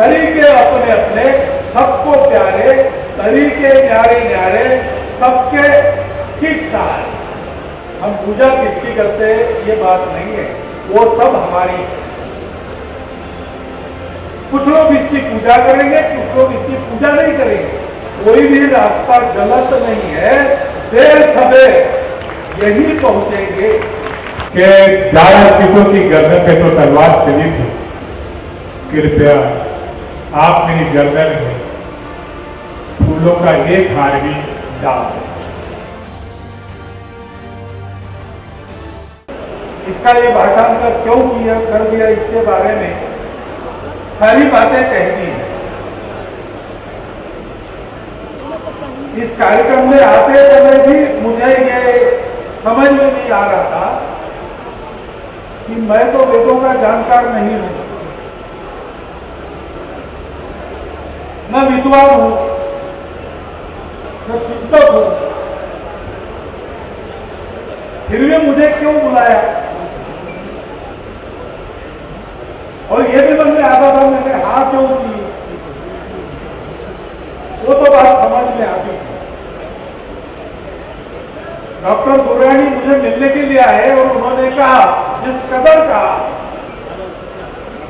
तरीके अपने अपने, सबको प्यारे, तरीके न्यारे न्यारे, सबके ठीक सहारे। हम पूजा किसकी करते हैं ये बात नहीं है, वो सब हमारी है। कुछ लोग इसकी पूजा करेंगे, कुछ लोग इसकी पूजा नहीं करेंगे। कोई भी रास्ता गलत नहीं है, देर सवेर यही पहुंचेंगे कि ज्यादा सिखों की गर्दन पे तो तलवार चली थी, कृपया आप मेरी गर्दन में फूलों का एक हार भी डाल दें। इसका ये भाषांतर क्यों किया कर दिया, इसके बारे में सारी बातें कह दी हैं। इस कार्यक्रम में आते समय भी मुझे ये समझ में नहीं आ रहा था कि मैं तो वेदों का जानकार नहीं हूं, न विद्वान हूं, न चिंतक हूं, फिर भी मुझे क्यों बुलाया। और ये भी मन में आता था, मैंने हाँ क्यों की, वो तो बात समझ में आती थी। डॉक्टर दुर्रानी मुझे मिलने के लिए आए और उन्होंने कहा, जिस कदर कहा,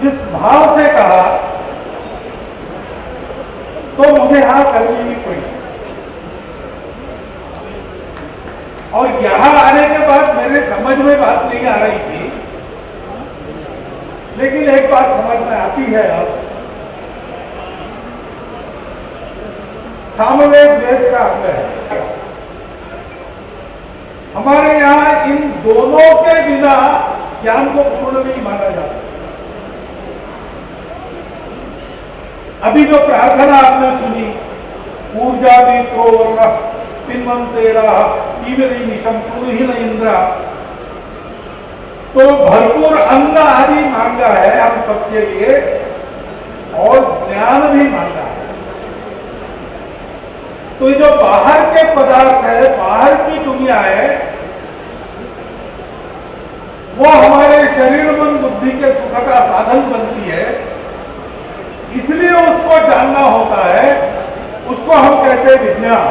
जिस भाव से कहा, तो मुझे हाँ करनी ही पड़ी। और यहां आने के बाद मेरे समझ में बात नहीं आ रही थी, लेकिन एक बात समझ में आती है अब, सामवेद वेद का अंग है। हमारे यहां इन दोनों के बिना ज्ञान को पूर्ण नहीं माना जाता। अभी जो प्रार्थना आपने सुनी, ऊर्जा भी तो पिन्वंतेरा तीव्री निशम पुरुहिन इंद्रा, तो भरपूर अन्न आदि मांगा है हम सबके लिए, और ज्ञान भी मांगा है। तो ये जो बाहर के पदार्थ है, बाहर की दुनिया है, वो हमारे शरीर मन बुद्धि के सुख का साधन बनती है, इसलिए उसको जानना होता है। उसको हम कहते हैं विज्ञान।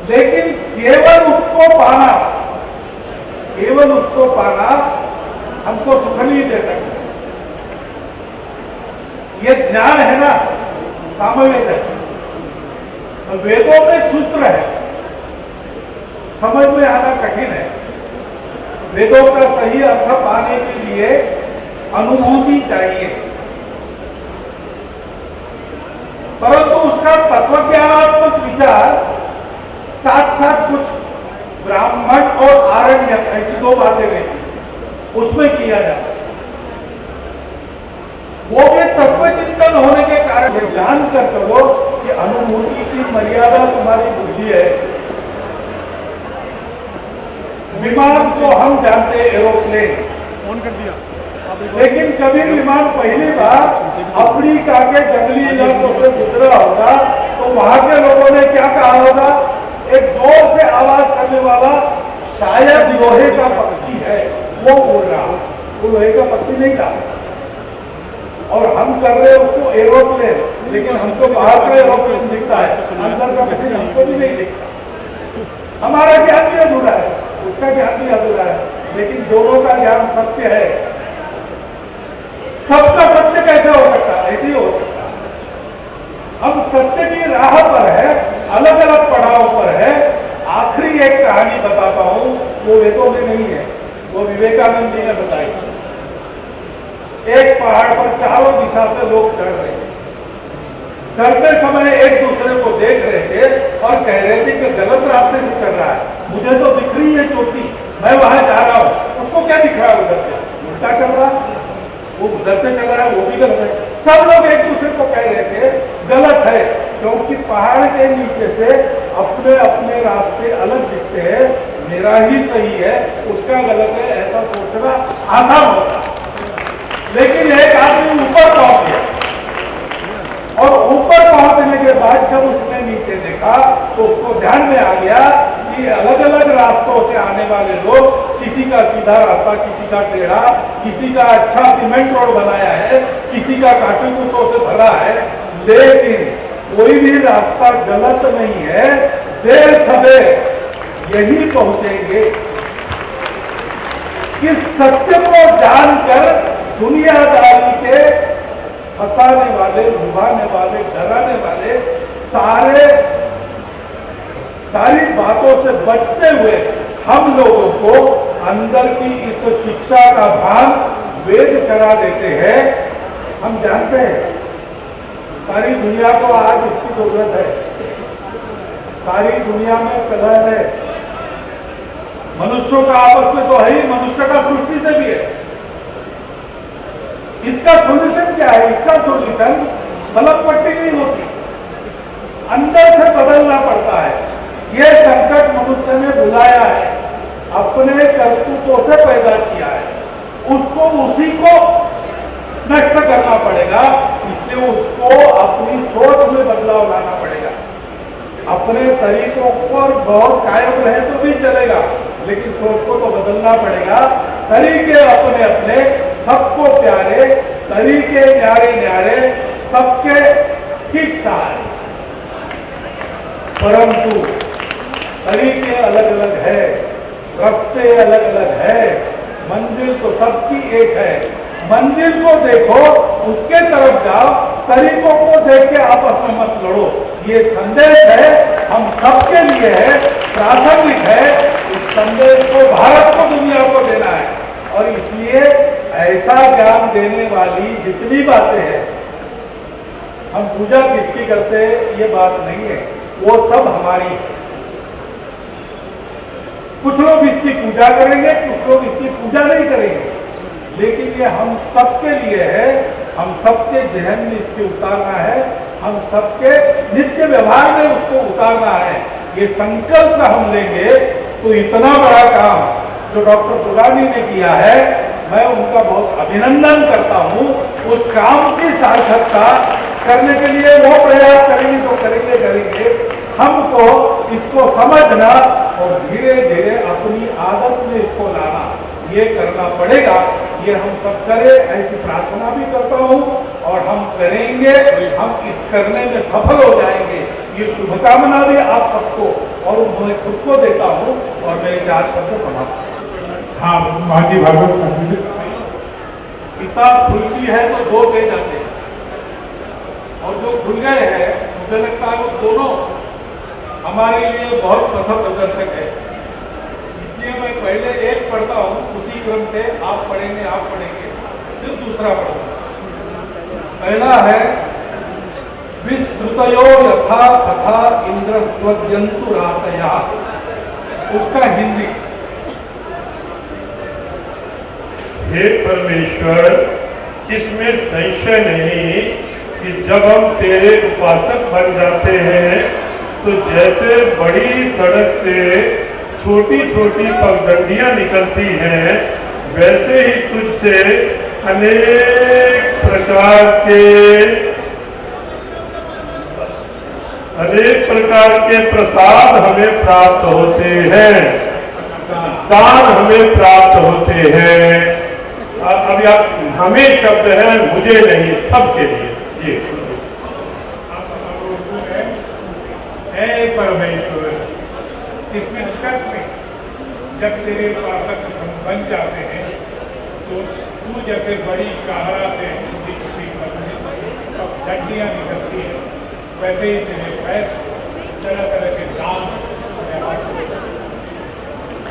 लेकिन केवल उसको पाना, केवल उसको पाना हमको सुख नहीं दे सकता। ये ज्ञान है ना, सामवेद है, तो वेदों में सूत्र है, समझ में आना कठिन है। वेदों का सही अर्थ पाने के लिए अनुभूति चाहिए, परंतु उसका तत्वज्ञानात्मक विचार साथ साथ कुछ ब्राह्मण और आरण्य, ऐसी दो बातें रहती, उसमें किया जाता है। वो भी तत्व चिंतन होने के कारण जान कर चलो कि अनुभूति की मर्यादा तुम्हारी बुद्धि है। विमान को हम जानते हैं एरोप्लेन, ऑन कर दिया, लेकिन कभी विमान पहली बार अफ्रीका के जंगली इलाकों से गुजरा होगा तो वहां के लोगों ने क्या कहा होगा, एक जोर से आवाज करने वाला शायद लोहे का पक्षी है वो उड़ रहा, वो लोहे का पक्षी नहीं था। और हम कर रहे हैं उसको एरोप्लेन, लेकिन हमको बाहर का एरोप्लेन दिखता है, अंदर का पक्षी हमको भी नहीं दिखता। हमारा ज्ञान भी अधूरा है, उसका ज्ञान भी अधूरा है, लेकिन दोनों का ज्ञान सत्य है। सबका सत्य कैसे हो सकता है? ऐसे ही हो सकता है। हम सत्य की राह पर है, अलग अलग पड़ाव पर है। आखिरी एक कहानी बताता हूं, वो वेदों में नहीं है, वो विवेकानंद जी ने बताई। एक पहाड़ पर चारों दिशा से लोग चढ़ रहे थे। चढ़ते समय एक दूसरे को देख रहे थे और कह रहे थे कि गलत रास्ते से चल रहा है, मुझे तो दिख रही है चोटी, मैं वहां जा रहा हूं। उसको क्या दिख रहा है उधर से? उल्टा चल रहा है, वो उधर से चल रहा है, वो भी गलत है। सब लोग एक दूसरे को कह रहे थे गलत है, क्योंकि पहाड़ के नीचे से अपने अपने रास्ते अलग दिखते हैं। मेरा ही सही है, उसका गलत है, ऐसा सोचना आसान होता है। लेकिन एक आदमी ऊपर पहुंच गया, और ऊपर पहुंचने के बाद जब उसने नीचे देखा तो उसको ध्यान में आ गया कि कि अलग अलग रास्तों से आने वाले लोग, किसी का सीधा रास्ता, किसी का टेढ़ा, किसी का अच्छा सीमेंट रोड बनाया है, किसी का काटू कुटों से भरा है, लेकिन कोई भी रास्ता गलत नहीं है। देर सवेर यही पहुंचेंगे कि सत्य को जानकर दुनियादारी के फंसाने वाले, डुबाने वाले, डराने वाले सारी बातों से बचते हुए हम लोगों को अंदर की इस शिक्षा का भान वेद करा देते हैं। हम जानते हैं सारी दुनिया को आज इसकी जरूरत है, सारी दुनिया में कलह है, मनुष्यों का आपस में तो है ही, मनुष्य का सृष्टि से भी है। इसका सॉल्यूशन क्या है? इसका सॉल्यूशन बलक पट्टी नहीं होती, अंदर से बदलना पड़ता है। यह संकट मनुष्य ने बुलाया है, अपने कर्तृत्वों से पैदा किया है, उसको उसी को नष्ट करना पड़ेगा। इसलिए उसको अपनी सोच में बदलाव लाना पड़ेगा। अपने तरीकों पर बहुत कायम रहे तो भी चलेगा, लेकिन सोच को तो बदलना पड़ेगा। तरीके अपने अपने, सबको प्यारे तरीके, न्यारे न्यारे, सबके ठीक सहारे, परंतु तरीके अलग अलग है, रास्ते अलग अलग है, मंजिल तो सबकी एक है। मंजिल को देखो, उसके तरफ जाओ, तरीकों को देख के आपस में मत लड़ो। ये संदेश है, हम सबके लिए है, प्रासंगिक है। इस संदेश को भारत को, दुनिया को देना है, और इसलिए ऐसा ज्ञान देने वाली जितनी बातें हैं, हम पूजा किसकी करते हैं ये बात नहीं है, वो सब हमारी है। कुछ लोग इसकी पूजा करेंगे, कुछ लोग इसकी पूजा नहीं करेंगे, लेकिन ये हम सबके लिए है। हम सबके जहन में इसके उतारना है, हम सबके नित्य व्यवहार में उसको उतारना है। ये संकल्प हम लेंगे तो इतना बड़ा काम जो डॉक्टर तुलानी ने किया है, मैं उनका बहुत अभिनंदन करता हूँ। उस काम की सार्थकता करने के लिए वो प्रयास करेंगे तो करेंगे। हमको इसको समझना और धीरे धीरे अपनी आदत में इसको लाना, ये करना पड़ेगा। ये हम सब करें, ऐसी प्रार्थना भी करता हूँ, और हम करेंगे, हम इस करने में सफल हो जाएंगे। ये शुभकामना भी आप सबको और मैं खुद को देता हूँ, और मैं 4 शब्द समाप्त। हाँ, माजी भागवत किताब खुलती है तो 2 पेज आते हैं, और जो खुल गए हैं मुझे लगता है वो दोनों हमारे लिए बहुत पथ प्रदर्शक है। इसलिए मैं पहले एक पढ़ता हूँ, उसी क्रम से आप पढ़ेंगे, फिर दूसरा पढ़ूंगा। पहला है विस्तृतयो यथा तथा इंद्रस्त्वद्यन्तु रातया, उसका हिंदी। हे परमेश्वर, इसमें संशय नहीं कि जब हम तेरे उपासक बन जाते हैं तो जैसे बड़ी सड़क से छोटी छोटी पगडंडियां निकलती हैं, वैसे ही तुझसे अनेक प्रकार के प्रसाद हमें प्राप्त होते हैं, दान हमें प्राप्त होते हैं। अभी आप हमें शब्द है, मुझे नहीं, सबके लिए। ये हे परमेश्वर, इसमें शक में जब तेरे उपासक हम बन जाते हैं तो तू जैसे बड़ी शाहरा से छोटी छोटी डंडियाँ निकलती है, वैसे ही तेरे पैर तरह तरह के दान।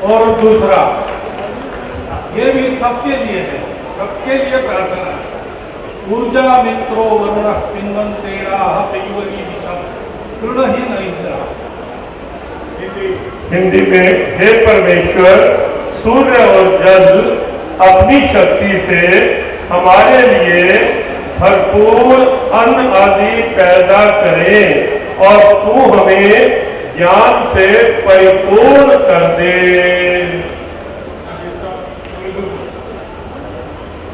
और दूसरा, ये भी सबके लिए है, सबके लिए प्रार्थना है। ऊर्जा मित्रो वरुण पिंगन तेरा पेवरी विषम दृढ़ ही नहीं इंद्रा। हिंदी में, हे परमेश्वर, सूर्य और जल अपनी शक्ति से हमारे लिए भरपूर अन्न आदि पैदा करें और तू हमें ज्ञान से परिपूर्ण कर दे।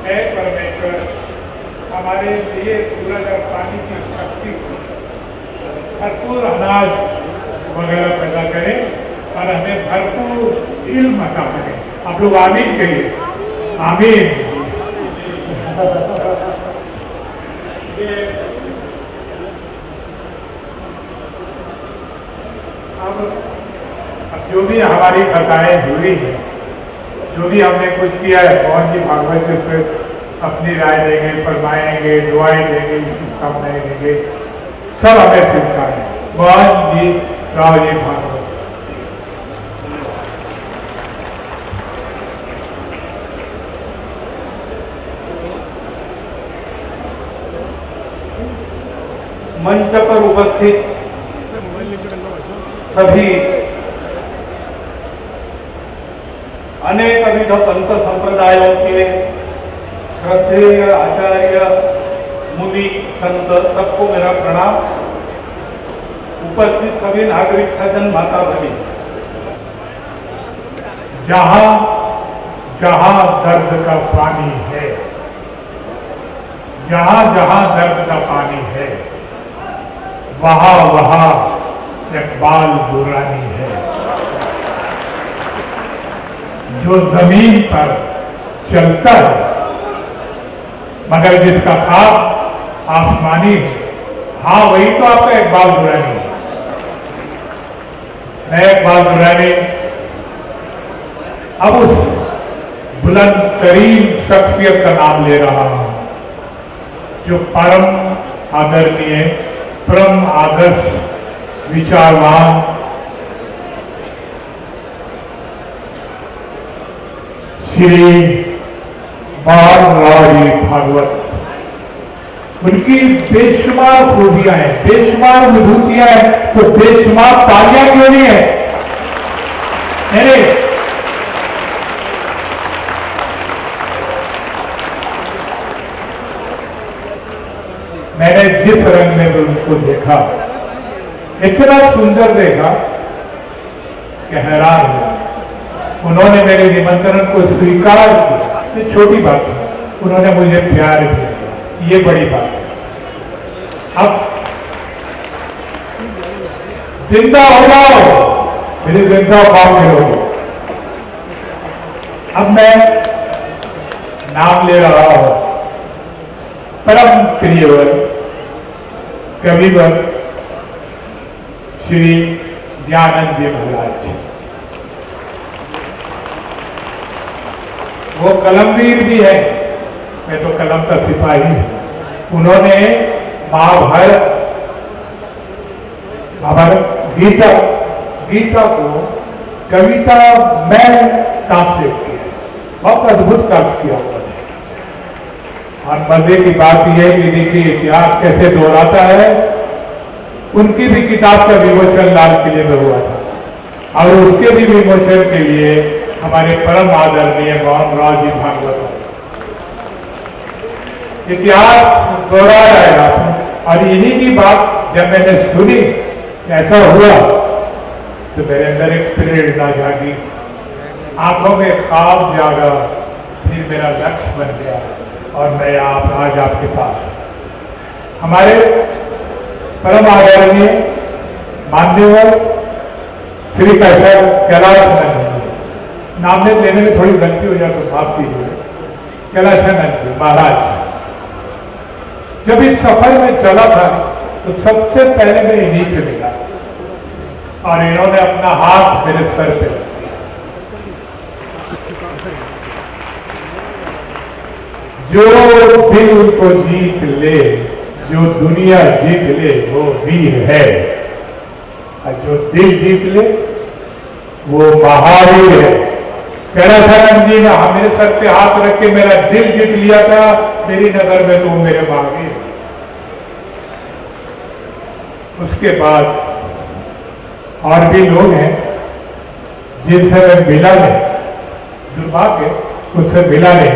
हे परमेश्वर, हमारे लिए सूरज और पानी की शक्ति भरपूर अनाज वगैरह पैदा करें और हमें इल्म अता करे। आप लोग आमीन करिए, आमीन। अब जो भी हमारी खताएं जुड़ी हैं, जो भी हमने कुछ किया है, मोहन जी भागवत जी पर अपनी राय देंगे, फरमाएंगे, दुआएं देंगे, शुभकामनाएं देंगे, सब हमें स्वीकार है। मोहन जी राव जी भागवत। मंच पर उपस्थित सभी अनेक विध पंथ संप्रदायों के श्रद्धेय आचार्य, मुनि, संत, सबको मेरा प्रणाम। उपस्थित सभी नागरिक सज्जन, माता भगिनी, जहां जहां दर्द का पानी है, जहां जहां दर्द का पानी है, वहां वहां इकबाल दुरानी है। जो जमीन पर चलता है मगर जिसका ख्वाब आसमानी है, हाँ वही तो आपका इकबाल दुरानी है। मैं इकबाल दुरानी अब उस बुलंद तरीन शख्सियत का नाम ले रहा हूं जो परम आदरणीय, परम आदर्श, विचारवान, श्री मोहन राव जी भागवत। उनकी बेशुमार खूबियां हैं, बेशुमार विभूतियां हैं, तो बेशुमार तालियां क्यों नहीं है? मेरे मैंने जिस रंग में उनको देखा, इतना सुंदर देखा कि हैरान हुआ। उन्होंने मेरे निमंत्रण को स्वीकार किया, ये छोटी बात है। उन्होंने मुझे प्यार दिया, ये बड़ी बात है। अब जिंदा हो जाओ, मेरे जिंदा पाओ लोग। अब मैं नाम ले रहा हूं परम प्रियवर, कविवर श्री दयानंद जी महाराज। वो कलमवीर भी है, मैं तो कलम का सिपाही हूं। उन्होंने महाभारत गीता को कविता में ट्रांसलेट किया, बहुत अद्भुत कार्य किया उन्होंने। और मजे की बात यह है कि देखिए इतिहास कैसे दोहराता है। उनकी भी किताब का विमोचन लाल किले में हुआ था और उसके भी विमोचन के लिए हमारे परम आदरणीय मोहन राव जी भागवत इतिहास दोहराया जाएगा। और इन्हीं की बात जब मैंने सुनी ऐसा हुआ तो मेरे अंदर एक प्रेरणा जागी, आंखों में ख्वाब जागा, फिर मेरा लक्ष्य बन गया और मैं आज आपके पास हमारे परम आदरणीय मान्यवर श्री कैलाशानंद जी, नाम लेने में थोड़ी गलती हो जाए तो माफ कीजिए। कैलाशानंद जी महाराज जब इस सफर में चला था तो सबसे पहले मैं इन्हीं से मिला और इन्होंने अपना हाथ मेरे सर पे रख दिया। जो दिल को जीत ले, जो दुनिया जीत ले वो वीर है, और जो दिल जीत ले वो महावीर है। कैलाशानंद जी ने मेरे सर पे हाथ रख के मेरा दिल जीत लिया था। मेरी नजर में तो मेरे महावीर। उसके बाद और भी लोग हैं जिनसे मैं मिला नहीं, दुर्भाग्य उससे मिला नहीं,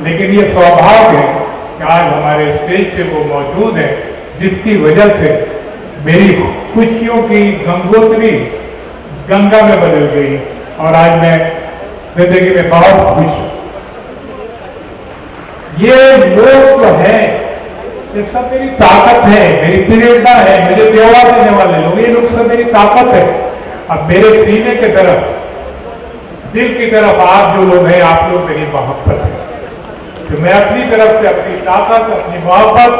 लेकिन ये सौभाग्य है कि आज हमारे स्टेज पे वो मौजूद है जिसकी वजह से मेरी खुशियों की गंगोत्री गंगा में बदल गई और आज मैं जिंदगी में बहुत खुश हूं। ये लोग जो है ये सब मेरी ताकत है, मेरी प्रेरणा है, मुझे देने वाले लोग, ये लोग सब मेरी ताकत है। अब मेरे सीने की तरफ दिल की तरफ आप जो लोग हैं, आप लोग मेरी मोहब्बत है, तो मैं अपनी तरफ से अपनी ताकत, अपनी मोहब्बत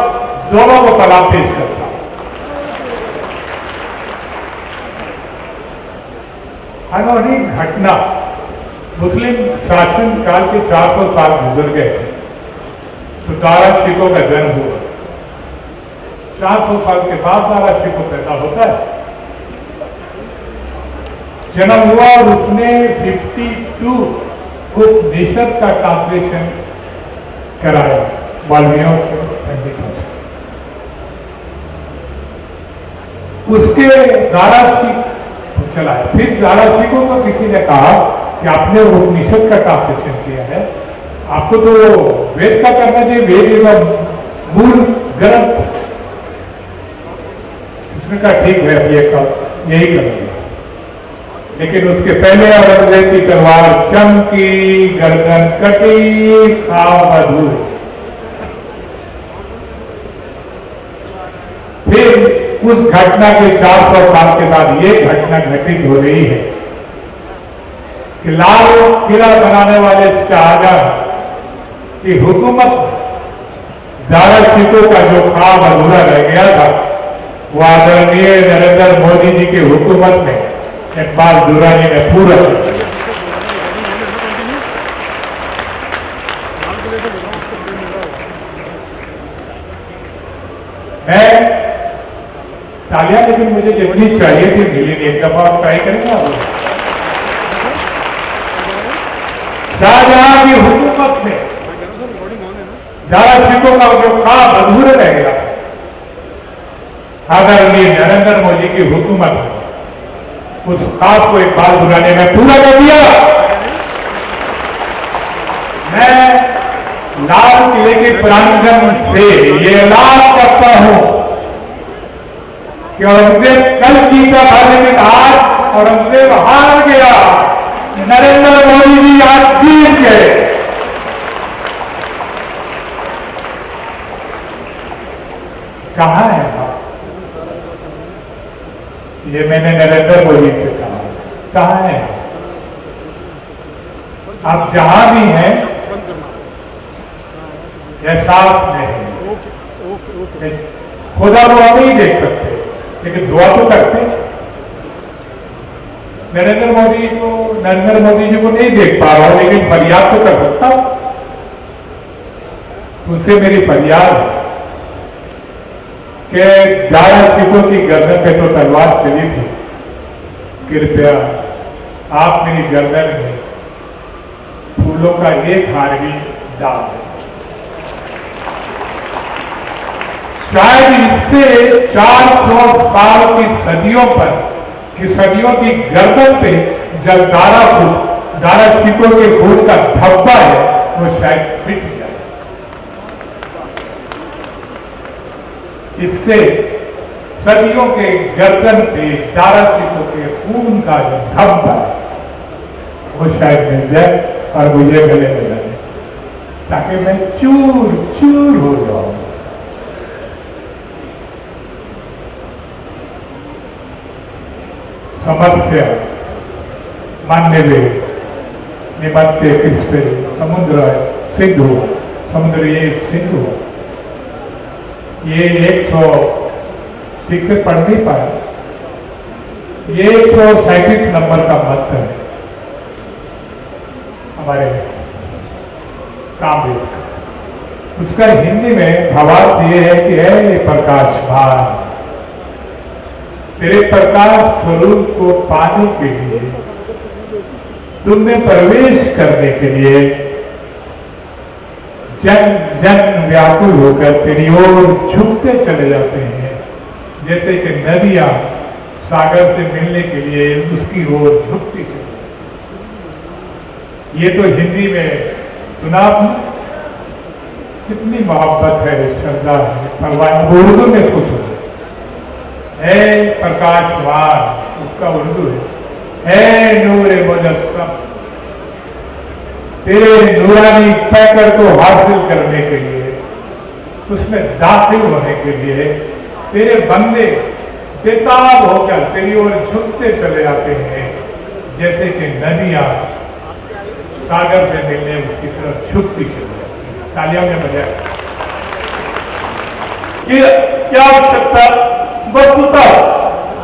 दोनों को सलाम पेश करता हूं। अनोखी घटना, मुस्लिम शासन काल के 400 साल गुजर गए तो दारा शिकोह का जन्म हुआ। 400 साल के बाद दारा शिकोह पैदा होता है, जन्म हुआ और उसने 52 उपनिषद का ट्रांसलेशन कराया वाल्मीकियों से, पंडितों से। उसके दारा शिकोह चला है। फिर दारा शिकोह को किसी ने कहा कि आपने उपनिषद का ट्रांसलेशन किया है, आपको तो वेद का करना चाहिए, वेद का मूल ग्रंथ। उसने कहा ठीक है, यही करेंगे। लेकिन उसके पहले औरंगजेब की तलवार चमकी, गर्दन कटी, खाब अधूर। फिर उस घटना के 400 साल के बाद ये घटना घटित हो रही है कि लाल किला बनाने वाले शाहजहां की हुकूमत, दारा शिकोह का जो ख्वाब अधूरा रह गया था, वो आदरणीय नरेंद्र मोदी जी की हुकूमत में इकबाल दुरानी ने पूरा किया। मैं तालियां लेकिन मुझे जितनी चाहिए थी मिली नहीं। एक दफा आप ट्राई करेंगे आप। शाहजहां की हुकूमत में दारा शिकोह का जो ख्वाब अधूरा रह गया, आदरणीय नरेंद्र मोदी की हुकूमत में उस ख्वाब को इकबाल दुरानी ने पूरा कर दिया। मैं लाल किले के प्रांगण से ये ऐलान करता हूं कि औरंगजेब कल जीता था, लेकिन आज औरंगजेब हार गया। नरेंद्र मोदी जी आज जीत गए। कहां है आप? ये मैंने नरेंद्र मोदी से कहा, कहां है आप? जहां भी हैं एहसास नहीं, खुदा को हम नहीं देख सकते लेकिन दुआ तो करते। नरेंद्र मोदी जी को नहीं देख पा रहा हूं, लेकिन फरियाद तो कर सकता हूं। उनसे मेरी फरियाद है कि दारा शिकोह की गर्दन पे तो तलवार चली थी, कृपया आप मेरी गर्दन में फूलों का एक हार भी डाल दें। शायद इससे 400 साल की सदियों की गर्दन पे जब दारा शिकोह के खून का धब्बा है वो शायद मिट जाए। इससे सदियों के गर्दन पे दारा शिकोह के खून का जो धब्बा है वो शायद मिट जाए और मुझे गले में लगे, ताकि मैं चूर चूर हो जाऊं। समस्या मान्य वे निमत्ते किसपे समुद्र सिंधु, समुद्र ये सिंधु। ये 100 ठीक से पढ़ नहीं पाए, ये 137 नंबर का मंत्र है हमारे काव्य। उसका हिंदी में भावार्थ ये है कि है प्रकाशमान, तेरे प्रकाश स्वरूप को पाने के लिए, तुमने प्रवेश करने के लिए जन जन व्याकुल होकर तेरी ओर झुकते चले जाते हैं, जैसे कि नदियां सागर से मिलने के लिए उसकी ओर झुकती है। ये तो हिंदी में सुना आपने, कितनी मोहब्बत है, श्रद्धा है, परवाह। उर्दू में इसको सुना है प्रकाशवान, उसका उर्दू है नूरे मुजस्सम। तेरे नूरानी पैकर को हासिल करने के लिए, उसमें दाखिल होने के लिए तेरे बंदे बेताब होकर तेरी ओर झुकते चले आते हैं, जैसे कि नदियां सागर से मिलने उसकी तरफ झुकती चली जाती है। तालियों में बजाय क्या आवश्यकता वस्तुतः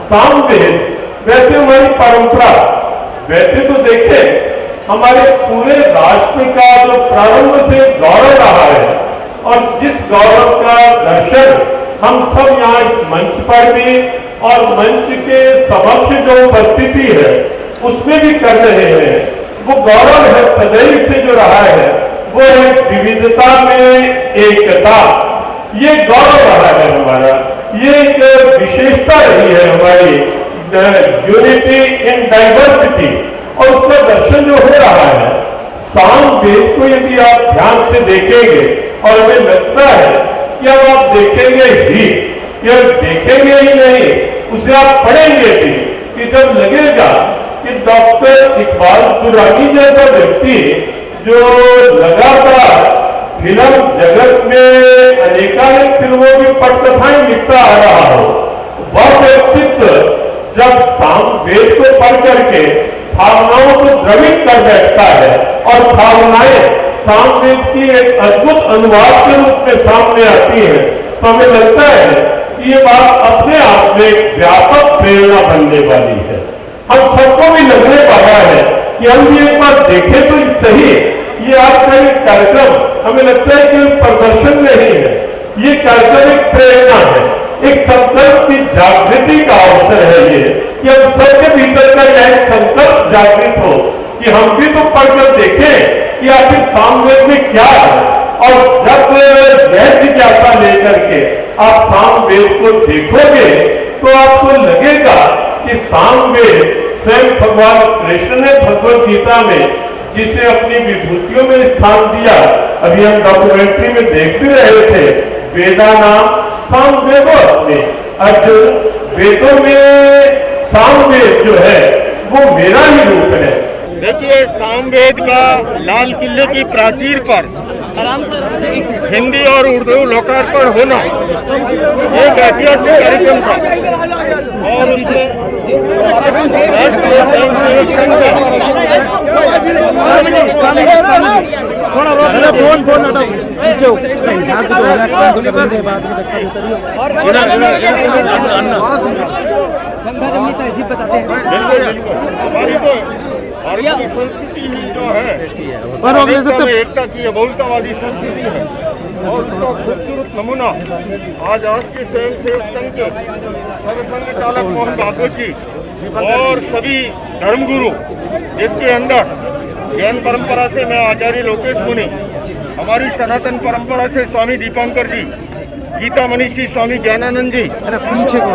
सामवेद वैसे हमारी परंपरा, वैसे तो देखें हमारे पूरे राष्ट्र का जो प्रारंभ से गौरव रहा है और जिस गौरव का दर्शन हम सब यहाँ इस मंच पर भी और मंच के समक्ष जो उपस्थिति है उसमें भी कर रहे हैं, वो गौरव है सदैव से जो रहा है, वो है विविधता में एकता। ये गौरव रहा है हमारा, ये एक विशेषता रही है हमारी, यूनिटी इन डाइवर्सिटी, और उसका दर्शन जो हो रहा है सामवेद को यदि आप ध्यान से देखेंगे, और हमें लगता है कि अब आप देखेंगे ही, केवल देखेंगे ही नहीं, उसे आप पढ़ेंगे भी, कि जब लगेगा कि डॉक्टर इकबाल दुरानी जैसा व्यक्ति जो लगातार फिल्म जगत में अनेकानेक फिल्मों की पटकथाएं लिखता आ रहा हो, वह व्यक्तित्व जब सामवेद को पढ़ करके भावनाओं को द्रवित कर बैठता है और भावनाएं सामवेद की एक अद्भुत अनुवाद के रूप में सामने आती है, तो हमें लगता है कि ये बात अपने आप में एक व्यापक प्रेरणा बनने वाली है। हम सबको भी लगने वाला है कि हम भी एक बार देखें तो सही, ये आज का एक कार्यक्रम हमें लगता है कि प्रदर्शन नहीं है, ये कार्यक्रम एक प्रेरणा है, एक संकल्प की जागृति का अवसर है ये, कि हम सबके भीतर का यह संकल्प जागृत हो कि हम भी तो पढ़कर देखें कि आखिर सामवेद में क्या है, और जब यह जिज्ञासा लेकर के आप सामवेद को देखोगे तो आपको लगेगा कि सामवेद स्वयं भगवान कृष्ण ने भगवत गीता में जिसे अपनी विभूतियों में स्थान दिया, अभी हम डॉक्यूमेंट्री में देख भी रहे थे, वेदा नाम सामवेद अपने अर्जुन, वेदों में सामवेद जो है वो मेरा ही रूप है। देखिए, सामवेद का लाल किले की प्राचीर पर हिंदी और उर्दू लोकार्पण होना एक ऐतिहासिक कार्यक्रम था, और उसमें राष्ट्रीय स्वयंसेवक भारत की संस्कृति ही जो है एकता की बहुलतावादी संस्कृति है, और उसका खूबसूरत नमूना आज राष्ट्रीय स्वयंसेवक संघ के सरसंघ चालक मोहन भागवत जी और सभी धर्मगुरु, जिसके अंदर जैन परंपरा से मैं आचार्य लोकेश मुनि, हमारी सनातन परंपरा से स्वामी दीपांकर जी, गीता मनीषी स्वामी ज्ञानानंद जी,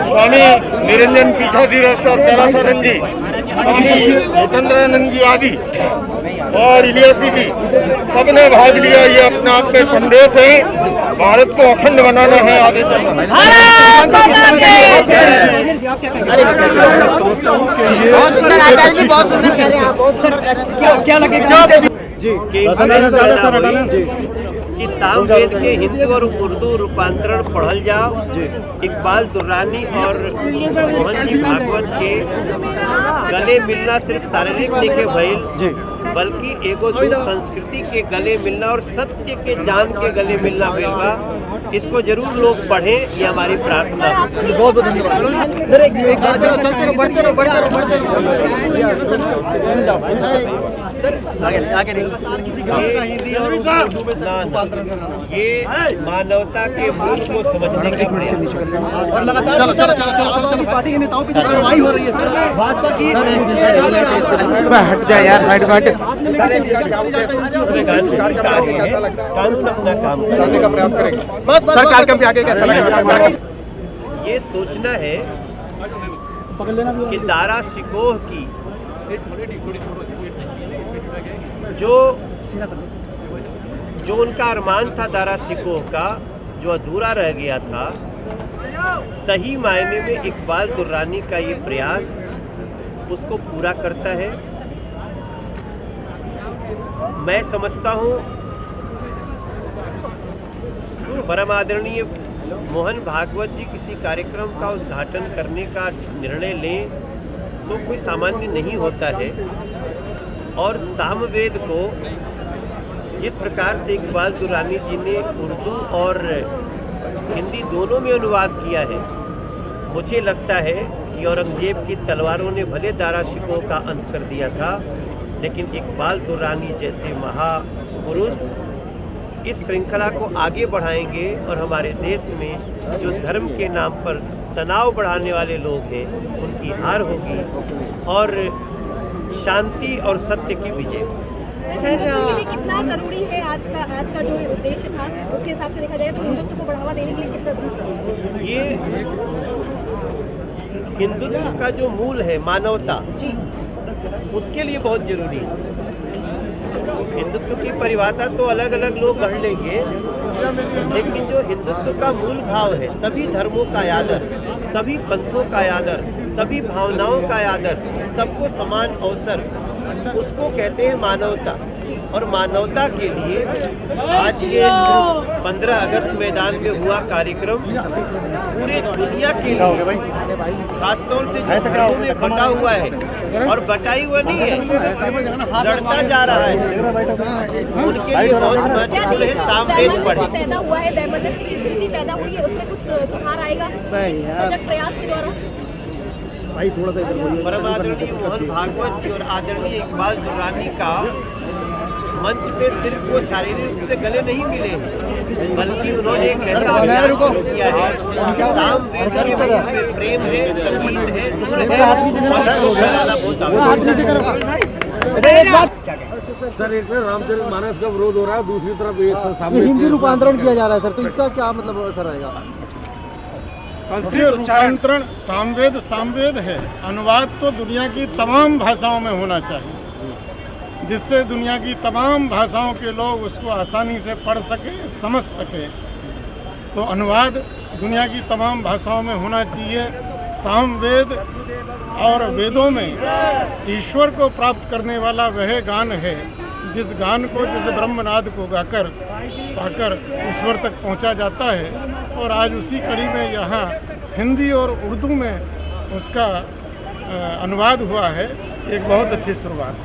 स्वामी निरंजन पीठाधीश और कैलासानंद जी, स्वामी जितेंद्रानंद जी आदि और इलियासी जी, सबने भाग लिया। ये अपने आप में संदेश है, भारत को अखंड बनाना है, आगे चलना है। बहुत सुंदर आचार्य जी, बहुत सुंदर कह रहे हैं आप, बहुत सुंदर कह रहे हैं। क्या लगेगा कि सामवेद के हिंदी और उर्दू रूपांतरण पढ़ल जाओ, इकबाल दुर्रानी और मोहन जी भागवत के गले मिलना सिर्फ शारीरिक नहीं भइल, बल्कि एगो दो संस्कृति के गले मिलना और सत्य के जान के गले मिलना भइल बा। इसको जरूर लोग पढ़ें, ये हमारी प्रार्थना है। बहुत बहुत धन्यवाद सर। एक बात बढ़ते हिंदी और उर्दू में रूपांतरण करना, ये मानवता के मूल को समझने का प्रयास और लगातार चलो पार्टी के नेताओं की जो कार्रवाई हो रही है सर, भाजपा की हट जाए यार, साइड हट। कानून अपना काम करने का प्रयास करेंगे। बस सर, कार्यक्रम पे आगे क्या ये सोचना है कि दारा शिकोह की जो उनका अरमान था, दारा शिकोह का जो अधूरा रह गया था, सही मायने में इकबाल दुर्रानी का ये प्रयास उसको पूरा करता है। मैं समझता हूँ परम आदरणीय मोहन भागवत जी किसी कार्यक्रम का उद्घाटन करने का निर्णय लें तो कोई सामान्य नहीं होता है, और सामवेद को जिस प्रकार से इकबाल दुरानी जी ने उर्दू और हिंदी दोनों में अनुवाद किया है, मुझे लगता है कि औरंगजेब की तलवारों ने भले दारा शिकोह का अंत कर दिया था, लेकिन इकबाल दुरानी जैसे महापुरुष इस श्रृंखला को आगे बढ़ाएंगे और हमारे देश में जो धर्म के नाम पर तनाव बढ़ाने वाले लोग हैं उनकी हार होगी और शांति और सत्य की विजय। हिंदुत्व के लिए कितना जरूरी है आज का जो उद्देश्य था, उसके हिसाब से देखा जाए तो हिंदुत्व को बढ़ावा देने के लिए कितना जरूरी है? ये हिंदुत्व का जो मूल है मानवता, उसके लिए बहुत जरूरी है। हिंदुत्व की परिभाषा तो अलग अलग लोग गढ़ लेंगे, लेकिन जो हिंदुत्व का मूल भाव है, सभी धर्मों का आदर, सभी पंथों का आदर, सभी भावनाओं का आदर, सबको समान अवसर, उसको कहते हैं मानवता। और मानवता के लिए आज ये 15 अगस्त मैदान में हुआ कार्यक्रम पूरे दुनिया के लिए, खासतौर से जो धर्मों में बटा हुआ है और बटाई हुआ नहीं है, लड़ता जा रहा है, उनके लिए बहुत महत्वपूर्ण है सामवेद पढ़े। पैदा हुआ है, स्थिति पैदा हुई है, उसमें कुछ सुधार आएगा सजग प्रयास के द्वारा? परम आदरणीय मोहन भागवत जी और आदरणीय इकबाल दुरानी का मंच पे सिर्फ वो शारीरिक रूप से गले नहीं मिले हैं, बल्कि उन्होंने एक ऐसा अभियान शुरू किया है, सामवेद के बारे में प्रेम है, संगीत है, सुर है, और फैलाना बहुत आवश्यक। सर, एक तरफ रामचरितमानस का विरोध हो रहा है, दूसरी तरफ ये हिंदी रूपांतरण किया जा रहा है सर, तो इसका क्या मतलब असर रहेगा? संस्कृत रूपांतरण सामवेद है, अनुवाद तो दुनिया की तमाम भाषाओं में होना चाहिए, जिससे दुनिया की तमाम भाषाओं के लोग उसको आसानी से पढ़ सके, समझ सके। तो अनुवाद दुनिया की तमाम भाषाओं में होना चाहिए। सामवेद और वेदों में ईश्वर को प्राप्त करने वाला वह गान है जिस गान को, जैसे ब्रह्मनाद को पाकर ईश्वर तक पहुंचा जाता है। और आज उसी कड़ी में यहाँ हिंदी और उर्दू में उसका अनुवाद हुआ है, एक बहुत अच्छी शुरुआत।